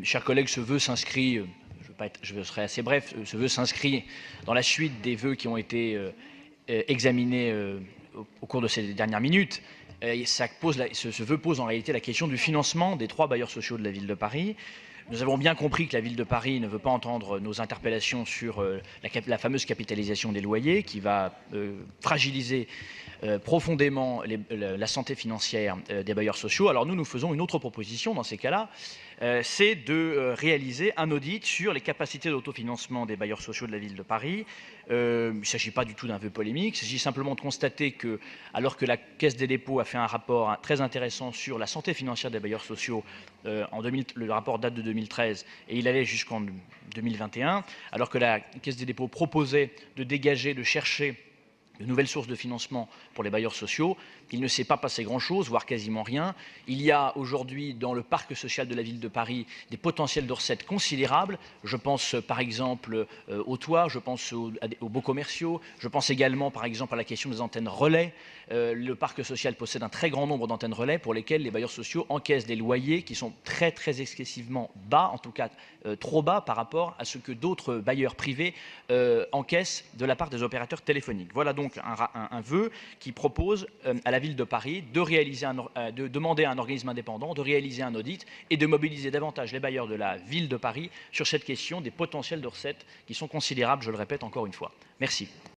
Chers collègues, ce vœu s'inscrit, je serai assez bref, ce vœu s'inscrit dans la suite des vœux qui ont été examinés au cours de ces dernières minutes. Ce vœu pose en réalité la question du financement des 3 bailleurs sociaux de la ville de Paris. Nous avons bien compris que la ville de Paris ne veut pas entendre nos interpellations sur la fameuse capitalisation des loyers qui va fragiliser profondément la santé financière des bailleurs sociaux. Alors nous faisons une autre proposition dans ces cas-là, c'est de réaliser un audit sur les capacités d'autofinancement des bailleurs sociaux de la ville de Paris. Il ne s'agit pas du tout d'un vœu polémique, il s'agit simplement de constater que, alors que la Caisse des dépôts a fait un rapport très intéressant sur la santé financière des bailleurs sociaux, le rapport date de 2013 et il allait jusqu'en 2021, alors que la Caisse des dépôts proposait de dégager, de chercher de nouvelles sources de financement pour les bailleurs sociaux, il ne s'est pas passé grand-chose, voire quasiment rien. Il y a aujourd'hui dans le parc social de la ville de Paris des potentiels de recettes considérables. Je pense par exemple aux toits, je pense aux baux commerciaux, je pense également par exemple à la question des antennes relais. Le parc social possède un très grand nombre d'antennes relais pour lesquelles les bailleurs sociaux encaissent des loyers qui sont très excessivement bas, en tout cas trop bas par rapport à ce que d'autres bailleurs privés encaissent de la part des opérateurs téléphoniques. Voilà donc un vœu qui propose à la ville de Paris de demander à un organisme indépendant de réaliser un audit et de mobiliser davantage les bailleurs de la ville de Paris sur cette question des potentiels de recettes qui sont considérables, je le répète encore une fois. Merci.